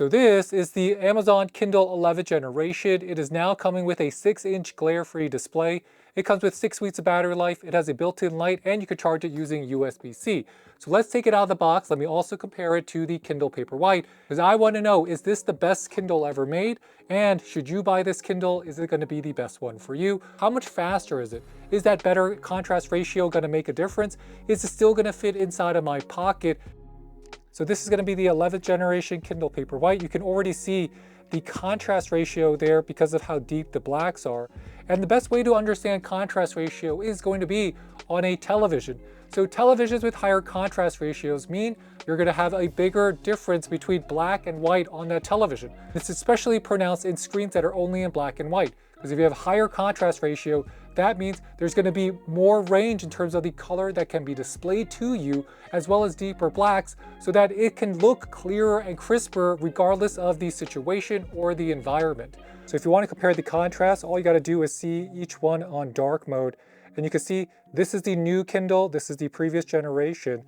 So this is the Amazon Kindle 11th generation. It is now coming with a 6-inch glare-free display. It comes with 6 weeks of battery life. It has a built-in light and you can charge it using USB-C. So let's take it out of the box. Let me also compare it to the Kindle Paperwhite because I want to know, is this the best Kindle ever made? And should you buy this Kindle, is it going to be the best one for you? How much faster is it? Is that better contrast ratio going to make a difference? Is it still going to fit inside of my pocket? So this is going to be the 11th generation Kindle Paperwhite. You can already see the contrast ratio there because of how deep the blacks are. And the best way to understand contrast ratio is going to be on a television. So televisions with higher contrast ratios mean you're going to have a bigger difference between black and white on that television. It's especially pronounced in screens that are only in black and white. Because if you have higher contrast ratio, that means there's going to be more range in terms of the color that can be displayed to you, as well as deeper blacks, so that it can look clearer and crisper regardless of the situation or the environment. So if you want to compare the contrast, all you got to do is see each one on dark mode. And you can see this is the new Kindle, this is the previous generation.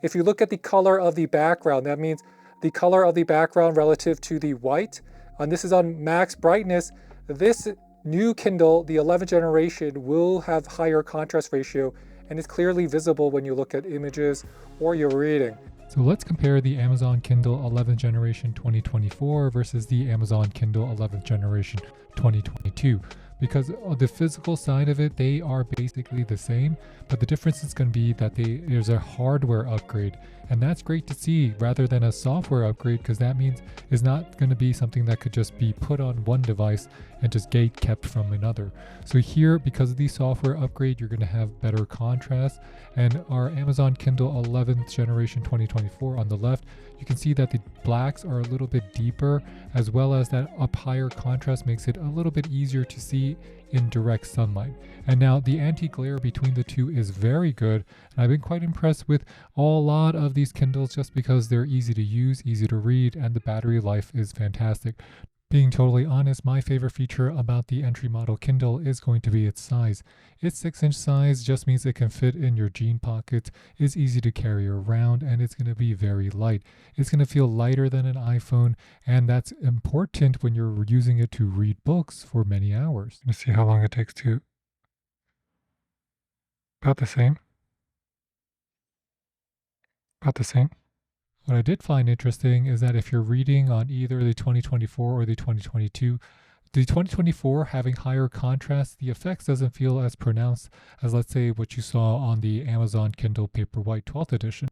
If you look at the color of the background, that means the color of the background relative to the white, and this is on max brightness. This new Kindle, the 11th generation, will have higher contrast ratio and is clearly visible when you look at images or you're reading. So let's compare the Amazon Kindle 11th generation 2024 versus the Amazon Kindle 11th generation 2022. Because the physical side of it, they are basically the same, but the difference is going to be that there's a hardware upgrade. And that's great to see rather than a software upgrade, because that means it's not going to be something that could just be put on one device and just gate kept from another. So here, because of the software upgrade, you're going to have better contrast. And our Amazon Kindle 11th generation 2024 on the left, you can see that the blacks are a little bit deeper, as well as that up higher contrast makes it a little bit easier to see in direct sunlight. And now the anti-glare between the two is very good. And I've been quite impressed with a lot of these Kindles just because they're easy to use, easy to read, and the battery life is fantastic. Being totally honest, my favorite feature about the entry model Kindle is going to be its size. Its 6-inch size just means it can fit in your jean pockets, is easy to carry around, and it's going to be very light. It's going to feel lighter than an iPhone, and that's important when you're using it to read books for many hours. Let's see how long it takes to... About the same. About the same. What I did find interesting is that if you're reading on either the 2024 or the 2022, the 2024 having higher contrast, the effects doesn't feel as pronounced as, let's say, what you saw on the Amazon Kindle Paperwhite 12th edition.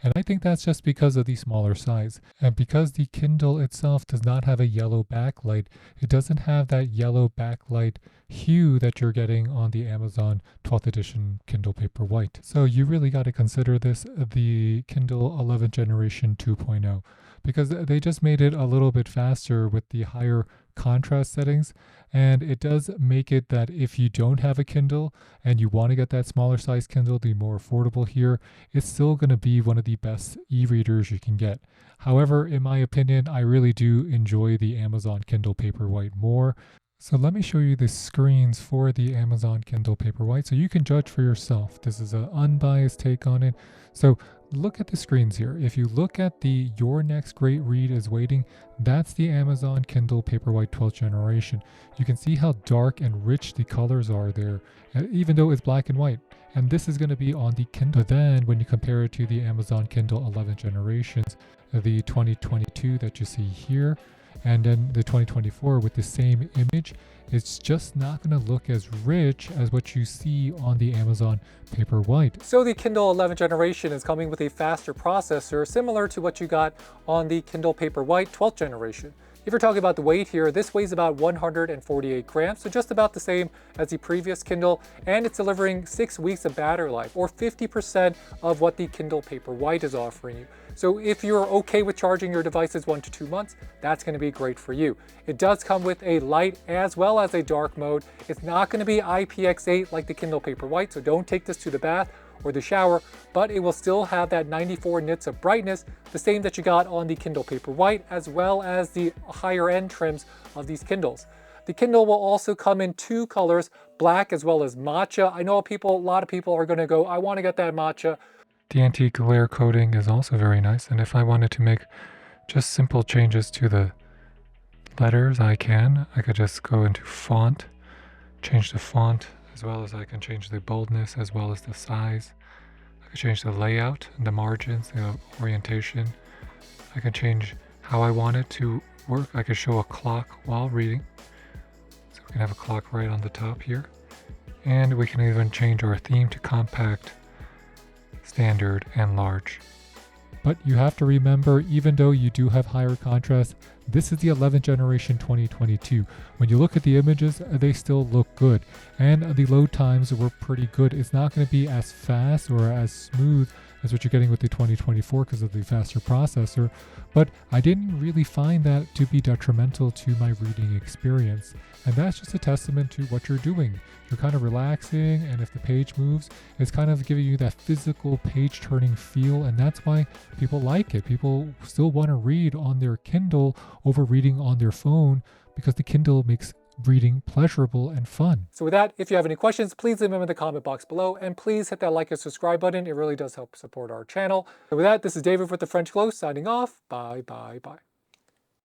And I think that's just because of the smaller size. And because the Kindle itself does not have a yellow backlight, it doesn't have that yellow backlight hue that you're getting on the Amazon 12th edition Kindle Paperwhite. So you really got to consider this the Kindle 11th generation 2.0, because they just made it a little bit faster with the higher contrast settings. And it does make it that if you don't have a Kindle and you want to get that smaller size Kindle, the more affordable here, it's still going to be one of the best e-readers you can get. However, in my opinion, I really do enjoy the Amazon Kindle Paperwhite more. So let me show you the screens for the Amazon Kindle Paperwhite so you can judge for yourself. This is an unbiased take on it. So look at the screens here. If you look at the Your Next Great Read is Waiting, that's the Amazon Kindle Paperwhite 12th generation. You can see how dark and rich the colors are there, even though it's black and white. And this is going to be on the Kindle. But then when you compare it to the Amazon Kindle 11th generations, the 2022 that you see here, and then the 2024 with the same image, it's just not going to look as rich as what you see on the Amazon Paperwhite. So the Kindle 11th generation is coming with a faster processor, similar to what you got on the Kindle Paperwhite 12th generation. If you're talking about the weight here, this weighs about 148 grams, so just about the same as the previous Kindle, and it's delivering 6 weeks of battery life, or 50% of what the Kindle Paperwhite is offering you. So if you're okay with charging your devices 1 to 2 months, that's going to be great for you. It does come with a light as well as a dark mode. It's not going to be IPX8 like the Kindle Paperwhite, so don't take this to the bath or the shower, but it will still have that 94 nits of brightness, the same that you got on the Kindle Paperwhite, as well as the higher end trims of these Kindles. The Kindle will also come in 2 colors, black as well as matcha. I know a lot of people are going to go, I want to get that matcha. The anti-glare coating is also very nice, and if I wanted to make just simple changes to the letters. I could just go into font, change the font, as well as I can change the boldness as well as the size. I can change the layout, the margins, the orientation. I can change how I want it to work. I can show a clock while reading. So we can have a clock right on the top here. And we can even change our theme to compact, standard, and large. But you have to remember, even though you do have higher contrast, this is the 11th generation 2022. When you look at the images, they still look good. And the load times were pretty good. It's not going to be as fast or as smooth as what you're getting with the 2024 because of the faster processor. But I didn't really find that to be detrimental to my reading experience. And that's just a testament to what you're doing. You're kind of relaxing, and if the page moves, it's kind of giving you that physical page turning feel, and that's why people like it. People still want to read on their Kindle over reading on their phone because the Kindle makes reading pleasurable and fun. So with that, if you have any questions, please leave them in the comment box below, and please hit that like and subscribe button. It really does help support our channel. So with that, this is David with the French Glow signing off. Bye, bye, bye.